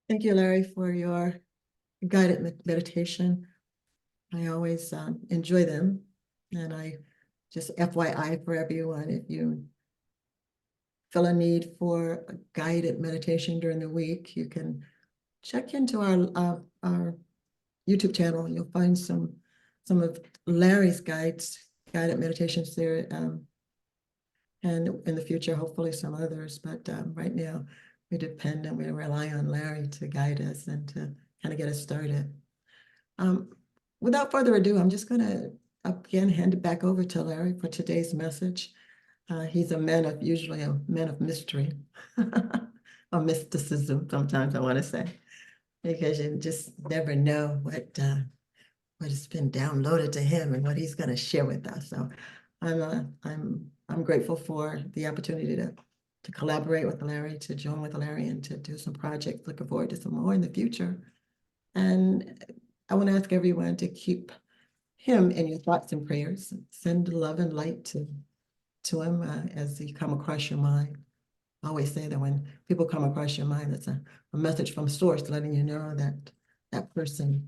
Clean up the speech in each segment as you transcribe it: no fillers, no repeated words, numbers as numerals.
Thank you, Larry, for your guided meditation. I always enjoy them. And I just FYI for everyone, if you feel a need for a guided meditation during the week, you can check into our YouTube channel. You'll find some of Larry's guided meditations there. And in the future, hopefully some others. But right now, we depend and we rely on Larry to guide us and to kind of get us started. Without further ado, I'm just going to again hand it back over to Larry for today's message. He's usually a man of mystery, or mysticism, sometimes I want to say, because you just never know what has been downloaded to him and what he's going to share with us. So I'm grateful for the opportunity to collaborate with Larry, to join with Larry, and to do some projects. Looking forward to some more in the future. And I want to ask everyone to keep him in your thoughts and prayers. Send love and light to him as he come across your mind. I always say that when people come across your mind, it's a message from source letting you know that that person,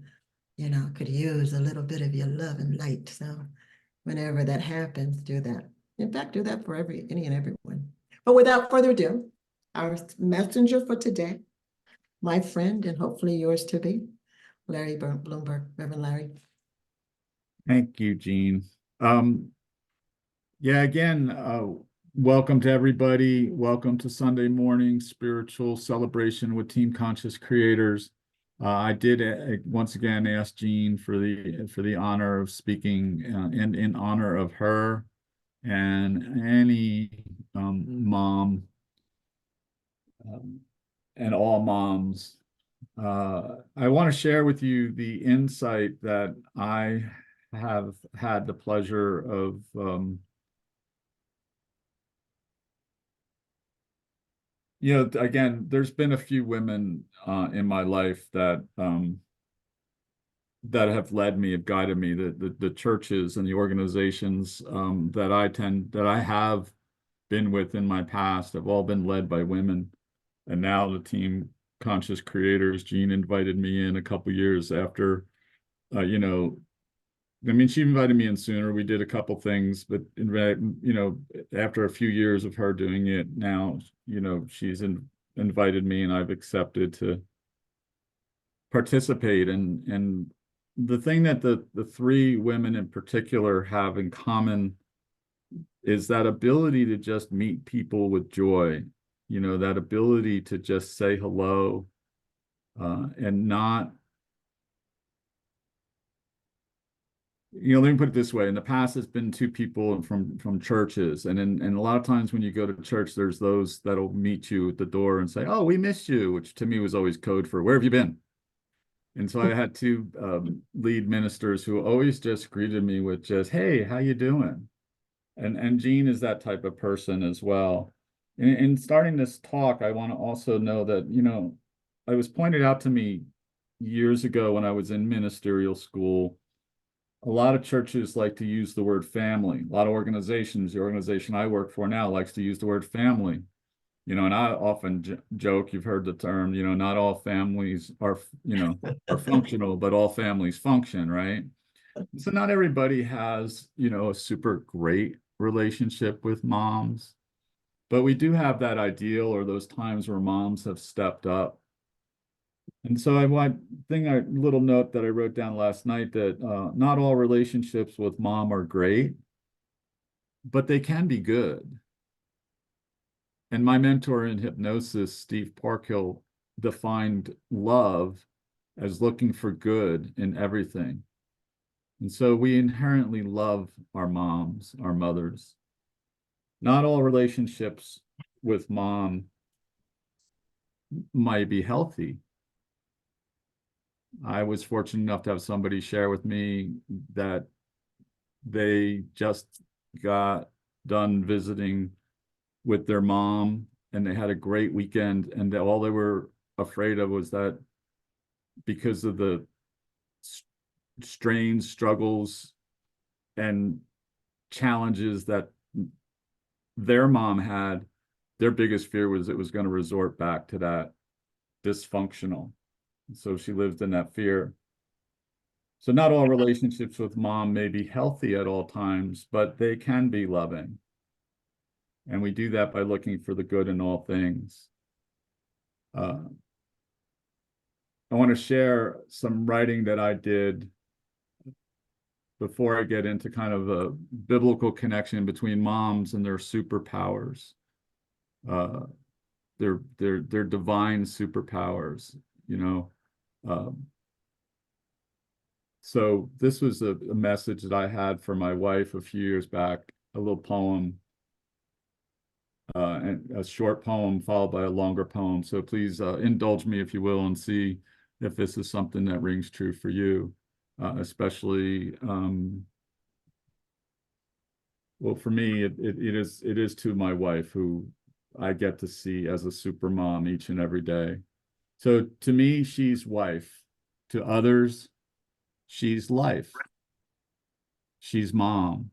could use a little bit of your love and light. So whenever that happens, do that. In fact, do that for any and everyone. But without further ado, our messenger for today, my friend, and hopefully yours to be, Larry Blomberg, Reverend Larry. Thank you, Jean. Yeah, again, welcome to everybody. Welcome to Sunday morning spiritual celebration with Team Conscious Creators. I did once again ask Jean for the honor of speaking, and in honor of her and any mom and all moms. I want to share with you the insight that I have had the pleasure of again, there's been a few women in my life that have led me, have guided me. The churches and the organizations that I have been with in my past have all been led by women. And now the Team Conscious Creators, Jean invited me in a couple years after, she invited me in sooner. We did a couple things, but after a few years of her doing it, now, she's invited me and I've accepted to participate. And the thing that the three women in particular have in common is that ability to just meet people with joy, that ability to just say hello, and not, let me put it this way. In the past, it's been two people from churches. And a lot of times when you go to church, there's those that'll meet you at the door and say, "Oh, we missed you," which to me was always code for, "Where have you been?" And so I had two lead ministers who always just greeted me with just, "Hey, how you doing?" And Jean is that type of person as well. In starting this talk, I want to also know that, it was pointed out to me years ago when I was in ministerial school, a lot of churches like to use the word family. A lot of organizations, the organization I work for now likes to use the word family. And I often joke, you've heard the term, not all families are functional, but all families function, right? So not everybody has, a super great relationship with moms, but we do have that ideal or those times where moms have stepped up. And so little note that I wrote down last night that not all relationships with mom are great, but they can be good. And my mentor in hypnosis, Steve Parkhill, defined love as looking for good in everything. And so we inherently love our moms, our mothers. Not all relationships with mom might be healthy. I was fortunate enough to have somebody share with me that they just got done visiting with their mom and they had a great weekend, and all they were afraid of was that because of the strains, struggles, and challenges that their mom had, their biggest fear was it was going to resort back to that dysfunctional. So she lived in that fear. So not all relationships with mom may be healthy at all times, but they can be loving. And we do that by looking for the good in all things. I want to share some writing that I did before I get into kind of a biblical connection between moms and their superpowers, uh, their divine superpowers, you know. So this was a message that I had for my wife a few years back, a little poem, and a short poem followed by a longer poem. So please indulge me, if you will, and see if this is something that rings true for you, especially, well, for me, it is to my wife, who I get to see as a super mom each and every day. So to me, she's wife. To others, she's life. She's mom,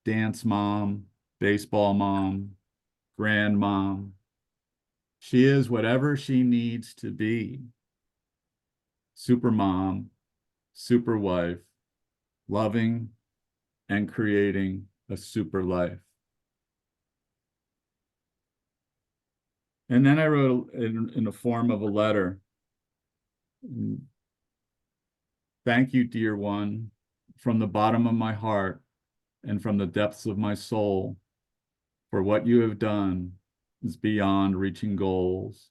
dance mom, baseball mom, grandmom. She is whatever she needs to be. Super mom, super wife, loving and creating a super life. And then I wrote in the form of a letter. Thank you, dear one, from the bottom of my heart and from the depths of my soul, for what you have done is beyond reaching goals.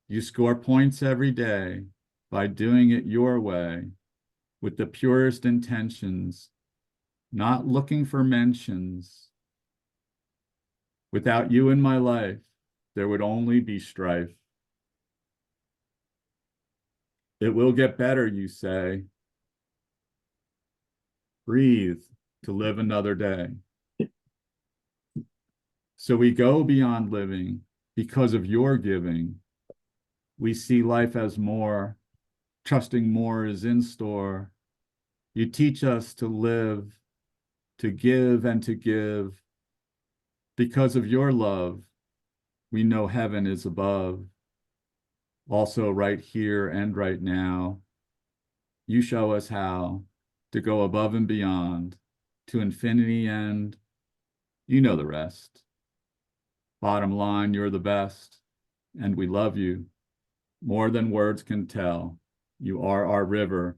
You score points every day by doing it your way with the purest intentions, not looking for mentions. Without you in my life, there would only be strife. It will get better, you say. Breathe to live another day. So we go beyond living because of your giving. We see life as more, trusting more is in store. You teach us to live, to give and to give. Because of your love, we know heaven is above. Also right here and right now, you show us how to go above and beyond to infinity and you know the rest. Bottom line, you're the best and we love you more than words can tell. You are our river.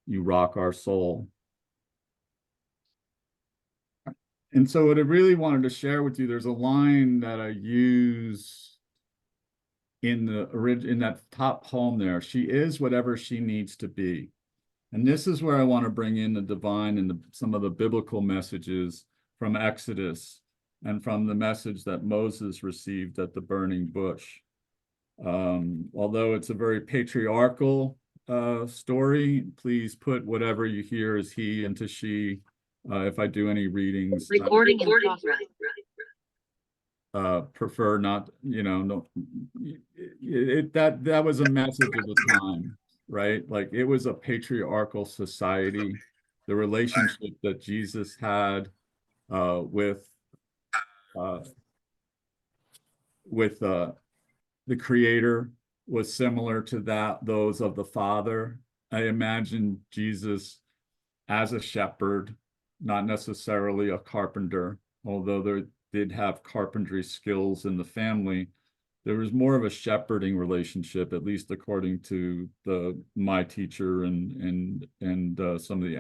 You rock our soul. And so what I really wanted to share with you, there's a line that I use in that top poem there. She is whatever she needs to be. And this is where I want to bring in the divine and some of the biblical messages from Exodus and from the message that Moses received at the burning bush. Although it's a very patriarchal story, please put whatever you hear as he into she. If I do any readings, recording in progress. Prefer not, no, that was a message of the time, right? Like it was a patriarchal society. The relationship that Jesus had with the Creator was similar to those of the Father. I imagine Jesus as a shepherd, not necessarily a carpenter, although there did have carpentry skills in the family. There was more of a shepherding relationship, at least according to my teacher and some of the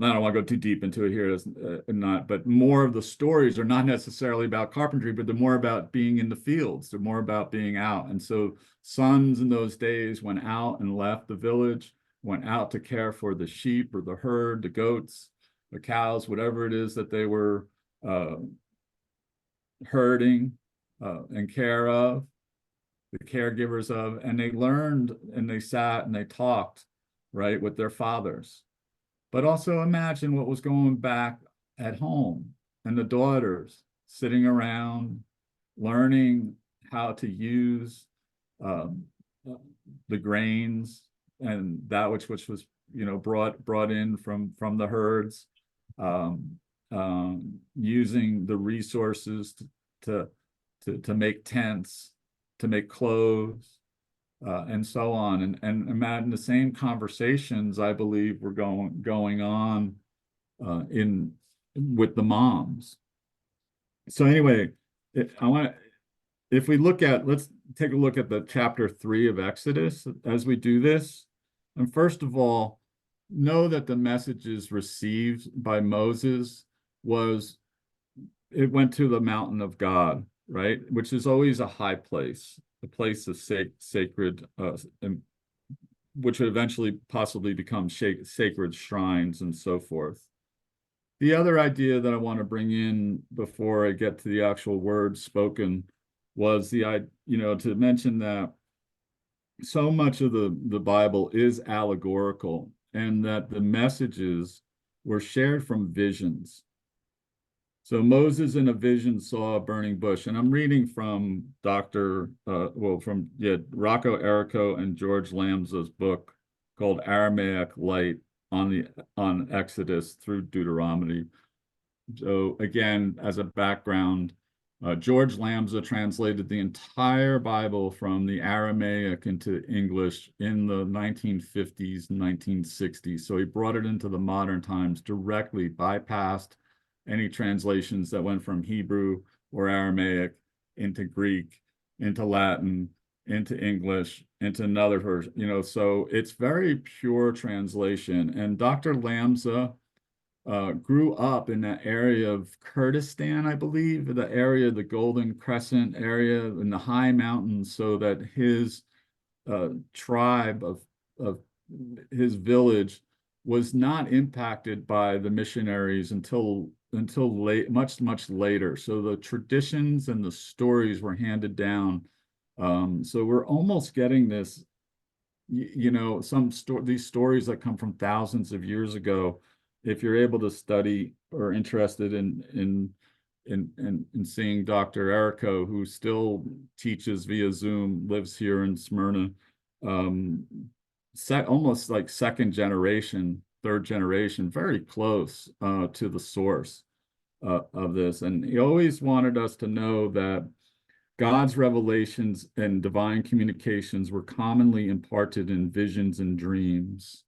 I don't want to go too deep into it here, but more of the stories are not necessarily about carpentry, but they're more about being in the fields. They're more about being out. And so sons in those days went out and left the village, went out to care for the sheep or the herd, the goats, the cows, whatever it is that they were herding and care of, the caregivers of, and they learned and they sat and they talked, right, with their fathers. But also imagine what was going back at home and the daughters sitting around learning how to use the grains and that which was brought in from the herds, using the resources to make tents to make clothes, and so on. And imagine the same conversations, I believe, were going on in with the moms. So anyway, if we look at, let's take a look at the chapter 3 of Exodus as we do this. And first of all, know that the messages received by Moses it went to the mountain of God, right? Which is always a high place, a place of sacred, which would eventually possibly become sacred shrines and so forth. The other idea that I want to bring in before I get to the actual words spoken was to mention that so much of the Bible is allegorical, and that the messages were shared from visions. So Moses in a vision saw a burning bush, and I'm reading from Rocco Errico and George Lambsa's book called Aramaic Light on Exodus through Deuteronomy. So again, as a background, George Lambsa translated the entire Bible from the Aramaic into English in the 1950s, 1960s. So he brought it into the modern times directly, bypassed any translations that went from Hebrew or Aramaic into Greek, into Latin, into English, into another version, so it's very pure translation. And Dr. Lambsa grew up in that area of Kurdistan, I believe, the area, the Golden Crescent area in the high mountains, so that his tribe of his village was not impacted by the missionaries until much later. So the traditions and the stories were handed down. So we're almost getting this, these stories that come from thousands of years ago. If you're able to study or interested in seeing Dr. Errico, who still teaches via Zoom, lives here in Smyrna, almost like second generation, third generation, very close to the source of this. And he always wanted us to know that God's revelations and divine communications were commonly imparted in visions and dreams.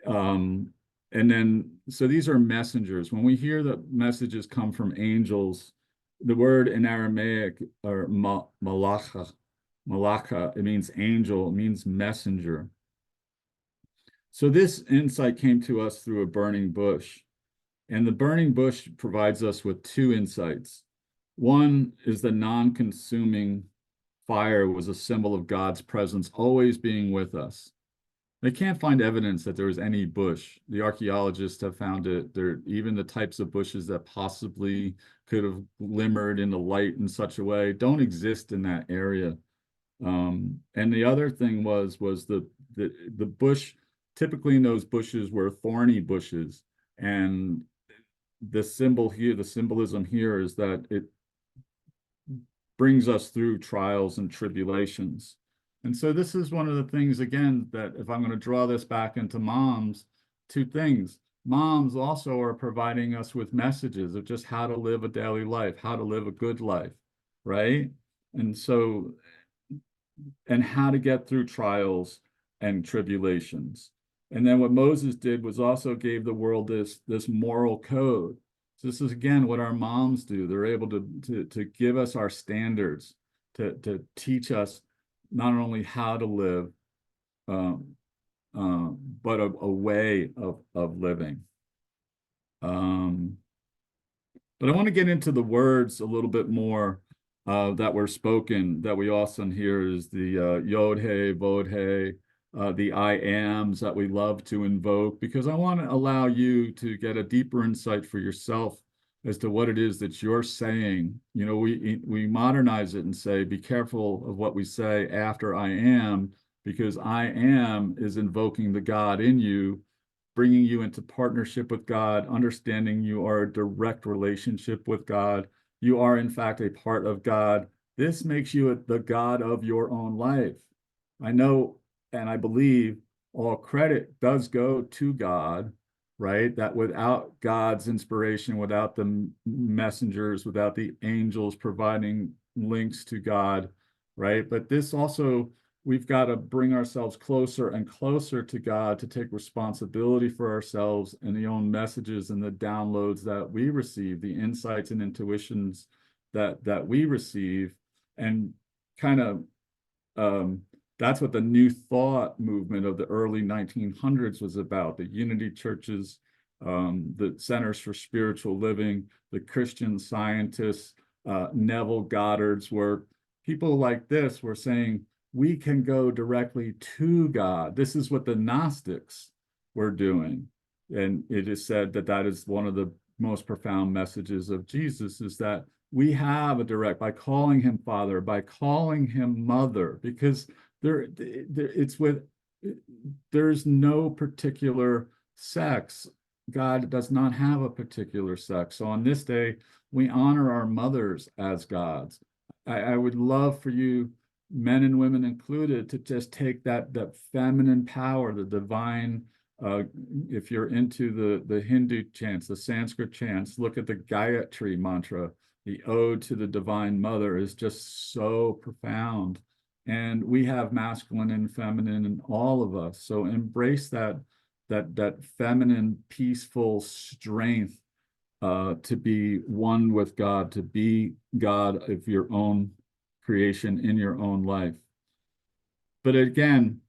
So these are messengers. When we hear that messages come from angels, the word in Aramaic, or malacha, it means angel, it means messenger. So this insight came to us through a burning bush. And the burning bush provides us with two insights. One is the non-consuming fire was a symbol of God's presence always being with us. They can't find evidence that there was any bush. The archaeologists have found it. Even the types of bushes that possibly could have glimmered in the light in such a way don't exist in that area. And the other thing was the bush. Typically, in those bushes were thorny bushes, and the symbolism here is that it brings us through trials and tribulations. And so this is one of the things, again, that if I'm going to draw this back into moms, two things. Moms also are providing us with messages of just how to live a daily life, how to live a good life, right? And so, and how to get through trials and tribulations. And then what Moses did was also gave the world this moral code. So this is, again, what our moms do. They're able to give us our standards, to teach us not only how to live, but a way of living. But I want to get into the words a little bit more that were spoken, that we often hear is the Yod He, Vod He, the I ams that we love to invoke, because I want to allow you to get a deeper insight for yourself as to what it is that you're saying. We modernize it and say, be careful of what we say after I am, because I am is invoking the God in you, bringing you into partnership with God, understanding you are a direct relationship with God. You are, in fact, a part of God. This makes you the God of your own life. I know, and I believe all credit does go to God, right? That without God's inspiration, without the messengers, without the angels providing links to God, right? But this also, we've got to bring ourselves closer and closer to God to take responsibility for ourselves and the own messages and the downloads that we receive, the insights and intuitions that we receive, and kind of that's what the New Thought movement of the early 1900s was about. The Unity churches, the Centers for Spiritual Living, the Christian Scientists, Neville Goddard's work. People like this were saying, we can go directly to God. This is what the Gnostics were doing. And it is said that that is one of the most profound messages of Jesus, is that we have a direct, by calling him Father, by calling him Mother, because there's no particular sex. God does not have a particular sex. So on this day, we honor our mothers as gods. I would love for you, men and women included, to just take that feminine power, the divine, if you're into the Hindu chants, the Sanskrit chants, look at the Gayatri mantra. The ode to the Divine Mother is just so profound. And we have masculine and feminine in all of us. So embrace that feminine, peaceful strength to be one with God, to be God of your own creation in your own life. But again,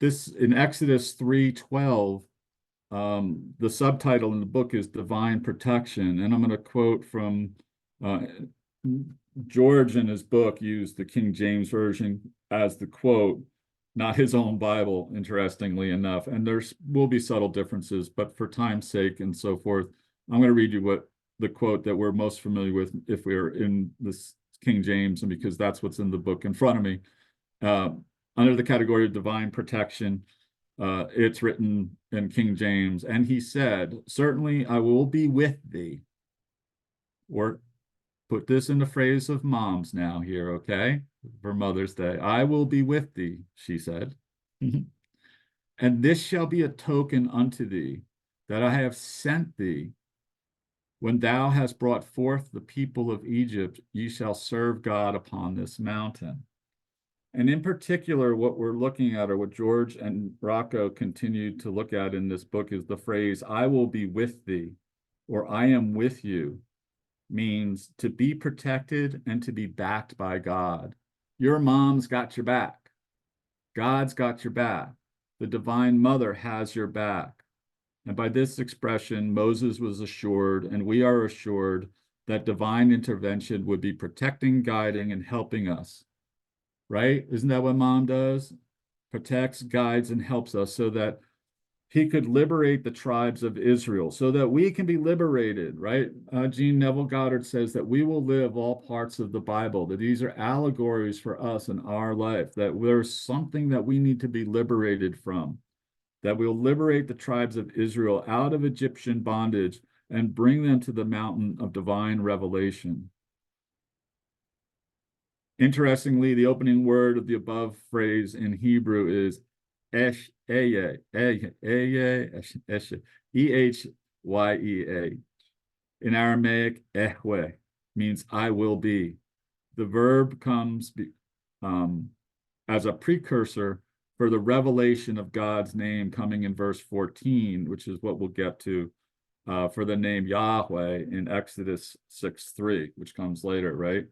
this in Exodus 3:12, the subtitle in the book is Divine Protection. And I'm going to quote from George in his book used the King James Version as the quote, not his own Bible, interestingly enough. And there will be subtle differences, but for time's sake and so forth, I'm going to read you what the quote that we're most familiar with if we're in this King James, and because that's what's in the book in front of me. Under the category of divine protection, it's written in King James, and he said, certainly I will be with thee. Or put this in the phrase of moms now here, okay? For Mother's Day. I will be with thee, she said. And this shall be a token unto thee, that I have sent thee. When thou hast brought forth the people of Egypt, ye shall serve God upon this mountain. And in particular, what we're looking at, or what George and Rocco continued to look at in this book, is the phrase, I will be with thee, or I am with you, means to be protected and to be backed by God. Your mom's got your back. God's got your back. The Divine Mother has your back. And by this expression, Moses was assured, and we are assured, that divine intervention would be protecting, guiding, and helping us. Right? Isn't that what mom does? Protects, guides, and helps us so that he could liberate the tribes of Israel, so that we can be liberated, right? Jean Neville Goddard says that we will live all parts of the Bible, that these are allegories for us in our life, that there's something that we need to be liberated from, that we'll liberate the tribes of Israel out of Egyptian bondage and bring them to the mountain of divine revelation. Interestingly, the opening word of the above phrase in Hebrew is esh, ehye, E-H-Y-E-A. In Aramaic, ehwe, means I will be. The verb comes as a precursor for the revelation of God's name coming in verse 14, which is what we'll get to for the name Yahweh in Exodus 6:3, which comes later, right?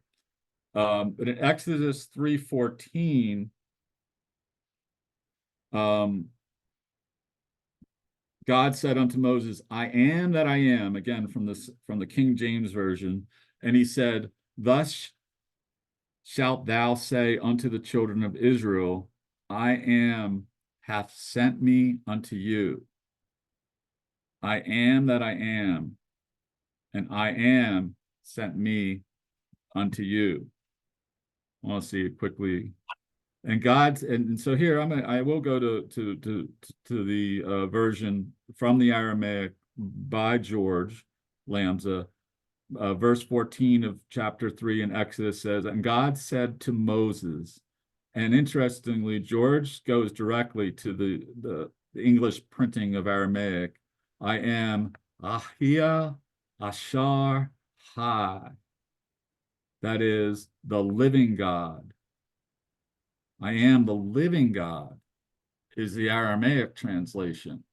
But in Exodus 3:14, God said unto Moses, I am that I am, again from the King James Version, and he said, thus shalt thou say unto the children of Israel, I am hath sent me unto you. I am that I am, and I am sent me unto you. I want to see it quickly. And God's, and so here I will go to the version from the Aramaic by George Lamza. Verse 14 of chapter 3 in Exodus says, and God said to Moses, and interestingly, George goes directly to the English printing of Aramaic. I am Ahia Ashar High. That is the living God. I am the living God is the Aramaic translation.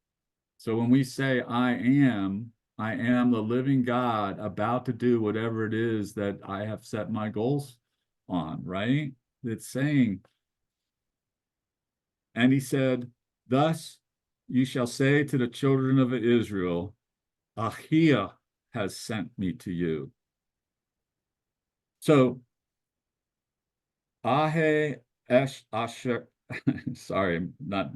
So when we say I am the living God about to do whatever it is that I have set my goals on, right? It's saying, and he said, thus you shall say to the children of Israel, Ahia has sent me to you. So Ahe Esh Asher, sorry, not,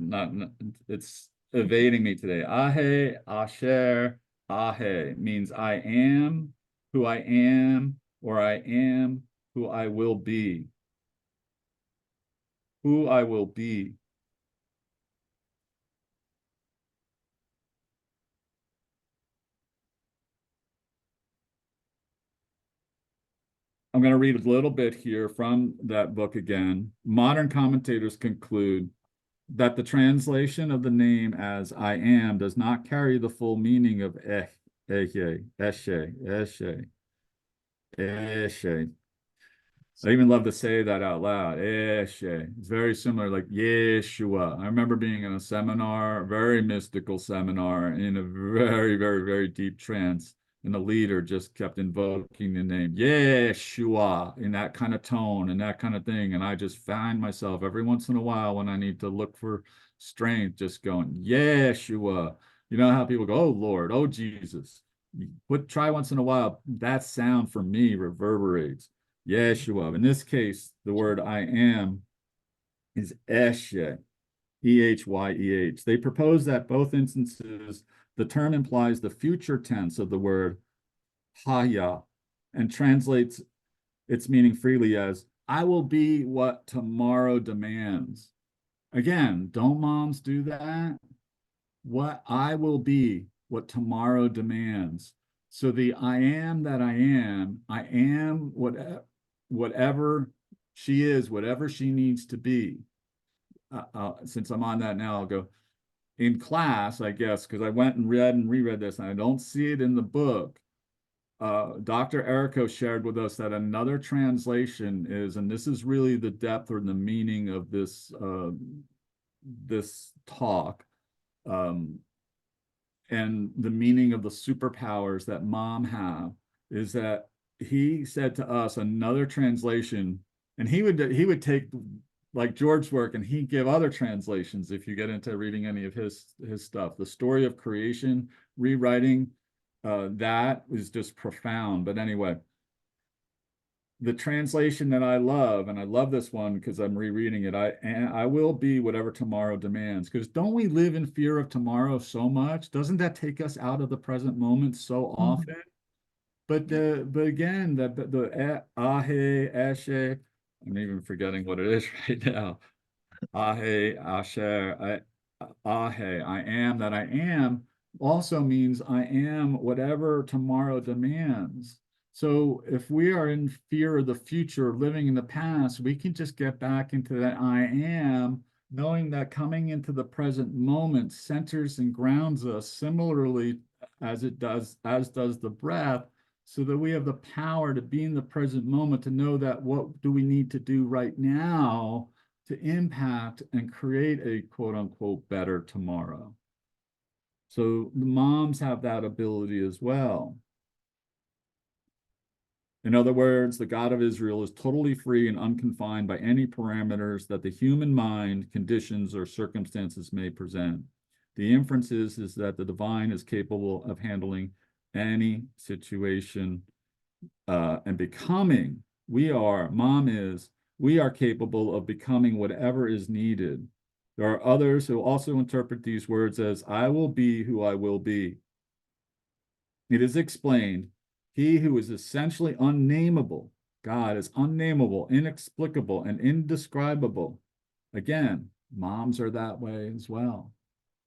it's evading me today. Ahe Asher Ahe means I am who I am, or I am who I will be. Who I will be. I'm going to read a little bit here from that book again. Modern commentators conclude that the translation of the name as I am does not carry the full meaning of Eshe, Eshe, Eshe. I even love to say that out loud. Eshe. It's very similar, like Yeshua. I remember being in a seminar, a very mystical seminar, in a very, very, very deep trance. And the leader just kept invoking the name Yeshua in that kind of tone and that kind of thing. And I just find myself every once in a while when I need to look for strength, just going, Yeshua. You know how people go, oh Lord, oh Jesus. Try once in a while. That sound for me reverberates. Yeshua. In this case, the word I am is Eshe, E-H-Y-E-H. They propose that both instances, the term implies the future tense of the word Haya and translates its meaning freely as, I will be what tomorrow demands. Again, don't moms do that? What I will be, what tomorrow demands. So the I am that I am whatever she is, whatever she needs to be. Since I'm on that now, I'll go in class, I guess, because I went and read and reread this, and I don't see it in the book. Dr. Erico shared with us that another translation is, and this is really the depth or the meaning of this talk, and the meaning of the superpowers that mom have, is that he said to us another translation, and he would take like George's work and he'd give other translations if you get into reading any of his stuff. The story of creation, rewriting, that is just profound. But anyway, the translation that I love, and I love this one because I'm rereading it, I will be whatever tomorrow demands. Because don't we live in fear of tomorrow so much? Doesn't that take us out of the present moment so often? But again, the ahe, eshe, I'm even forgetting what it is right now. Ahe, asher, ahe, I am that I am, also means I am whatever tomorrow demands. So if we are in fear of the future, living in the past, we can just get back into that I am, knowing that coming into the present moment centers and grounds us similarly as does the breath, so that we have the power to be in the present moment, to know that what do we need to do right now to impact and create a quote unquote better tomorrow. So the moms have that ability as well. In other words, the God of Israel is totally free and unconfined by any parameters that the human mind, conditions, or circumstances may present. The inference is that the divine is capable of handling any situation and becoming, we are capable of becoming whatever is needed. There are others who also interpret these words as, I will be who I will be. It is explained, he who is essentially unnameable, God is unnameable, inexplicable, and indescribable. Again, moms are that way as well.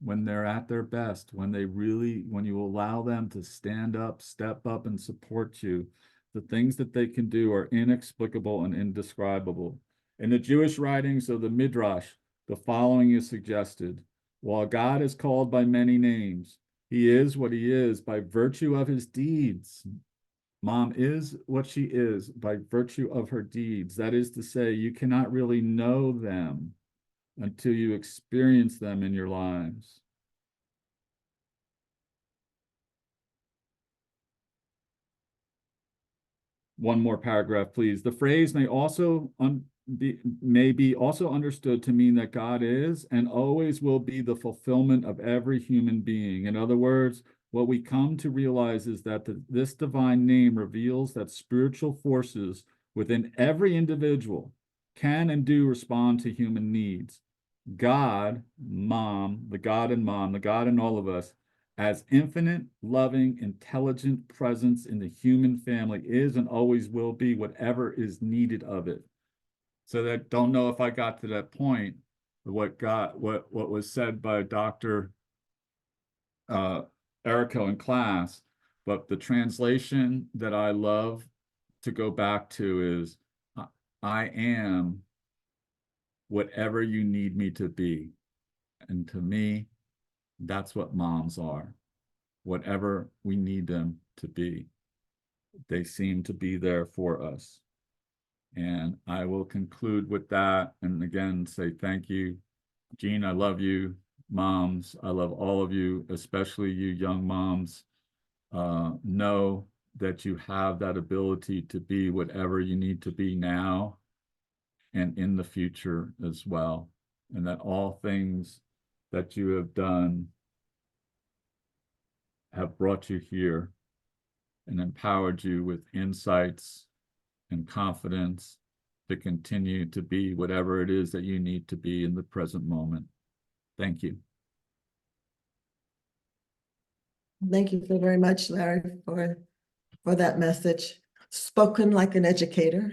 When they're at their best, when you allow them to stand up, step up, and support you, the things that they can do are inexplicable and indescribable. In the Jewish writings of the Midrash, the following is suggested. While God is called by many names, he is what he is by virtue of his deeds. Mom is what she is by virtue of her deeds. That is to say, you cannot really know them until you experience them in your lives. One more paragraph, please. The phrase may also be also understood to mean that God is and always will be the fulfillment of every human being. In other words, what we come to realize is that this divine name reveals that spiritual forces within every individual can and do respond to human needs. God, Mom, the God in Mom, the God in all of us, as infinite, loving, intelligent presence in the human family is and always will be whatever is needed of it. So that don't know if I got to that point, what was said by Dr. Erico in class, but the translation that I love to go back to is, I am whatever you need me to be. And to me, that's what moms are. Whatever we need them to be, they seem to be there for us. And I will conclude with that. And again, say thank you. Jean, I love you. Moms, I love all of you, especially you young moms. Know that you have that ability to be whatever you need to be now and in the future as well. And that all things that you have done have brought you here and empowered you with insights and confidence to continue to be whatever it is that you need to be in the present moment. Thank you. Thank you so very much, Larry, for that message. Spoken like an educator.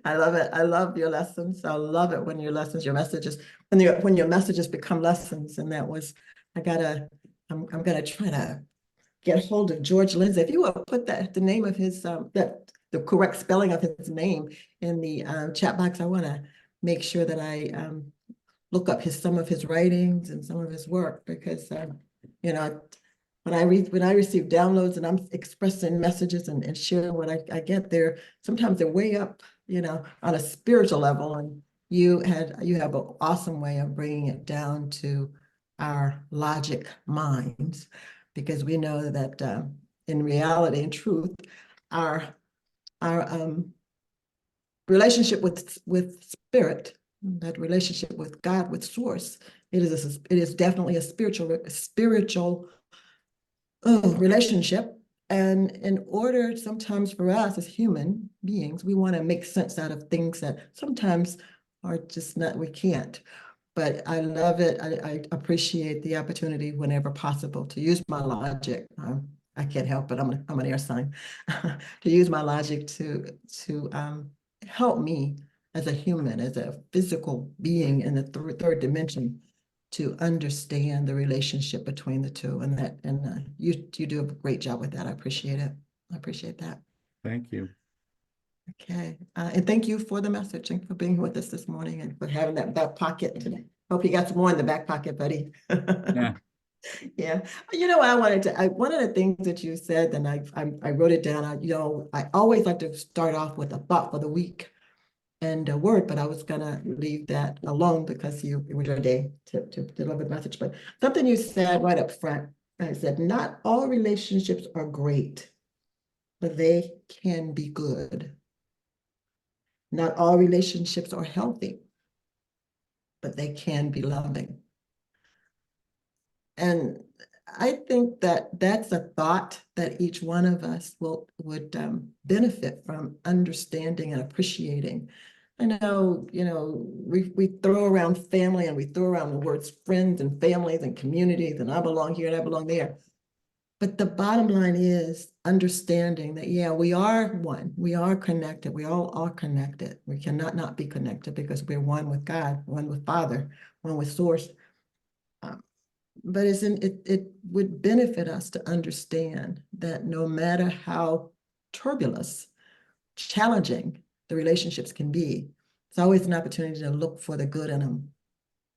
I love it. I love your lessons. I love it when your lessons, your messages, when your messages become lessons. And that was, I'm gonna try to get hold of George Lindsay. If you will put the name of his the correct spelling of his name in the chat box, I want to make sure that I look up some of his writings and some of his work, because you know, when I receive downloads and I'm expressing messages and sharing what I get there, sometimes they're way up, on a spiritual level, and you have an awesome way of bringing it down to our logic minds, because we know that in reality and truth, our relationship with spirit, that relationship with God, with source, it is definitely a spiritual relationship. And in order sometimes for us as human beings, we want to make sense out of things that sometimes are just not, we can't. But I love it. I appreciate the opportunity whenever possible to use my logic. I can't help it. I'm an air sign. To use my logic to help me as a human, as a physical being in the third dimension, to understand the relationship between the two. And you do a great job with that. I appreciate it. I appreciate that. Thank you. Okay, and thank you for the message and for being with us this morning and for having that back pocket today. Hope you got some more in the back pocket, buddy. Yeah. Yeah, one of the things that you said, and I wrote it down. I always like to start off with a thought for the week and a word, but I was gonna leave that alone because it was your day to deliver the message. But something you said right up front, I said, not all relationships are great, but they can be good. Not all relationships are healthy, but they can be loving. And I think that that's a thought that each one of us would benefit from understanding and appreciating. I know, we throw around family and we throw around the words friends and families and communities, and I belong here and I belong there. But the bottom line is understanding that, yeah, we are one. We are connected. We all are connected. We cannot not be connected because we're one with God, one with Father, one with Source. But it would benefit us to understand that no matter how turbulent, challenging the relationships can be, it's always an opportunity to look for the good in them.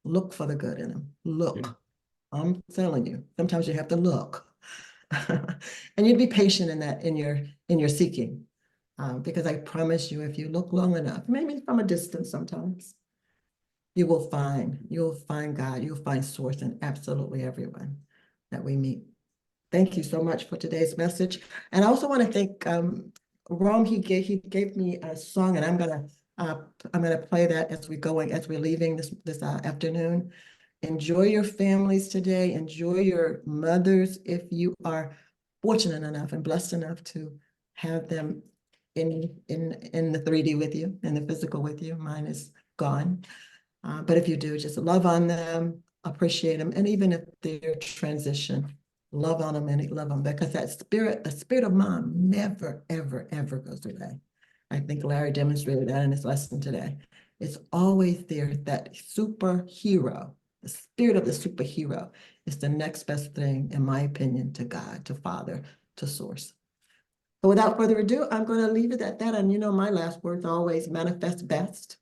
Look for the good in them. Look. Yeah. I'm telling you, sometimes you have to look. And you'd be patient in that, in your seeking. Because I promise you, if you look long enough, maybe from a distance sometimes, you'll find God, you'll find source in absolutely everyone that we meet. Thank you so much for today's message. And I also want to thank Rom. He gave me a song, and I'm gonna play that as we're leaving this afternoon. Enjoy your families today. Enjoy your mothers if you are fortunate enough and blessed enough to have them in the 3D with you, in the physical with you. Mine is gone. But if you do, just love on them, appreciate them, and even if they're transition, love on them and love them, because the spirit of mom never, ever, ever goes away. I think Larry demonstrated that in his lesson today. It's always there. That superhero, the spirit of the superhero, is the next best thing, in my opinion, to God, to Father, to Source. So without further ado, I'm going to leave it at that. And my last words always manifest best.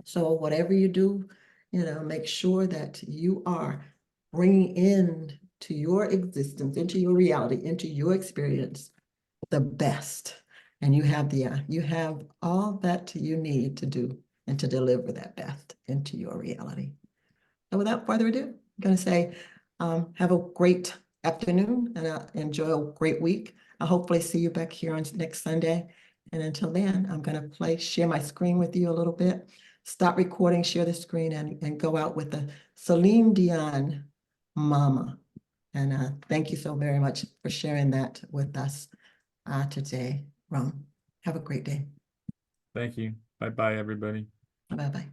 So whatever you do, make sure that you are bringing in to your existence, into your reality, into your experience, the best. And you have all that you need to do and to deliver that best into your reality. And without further ado, I'm going to say, have a great afternoon and enjoy a great week. I'll hopefully see you back here on next Sunday. And until then, I'm going to share my screen with you a little bit. Stop recording, share the screen, and go out with the Celine Dion Mama. And thank you so very much for sharing that with us today, Ron. Have a great day. Thank you. Bye-bye, everybody. Bye-bye.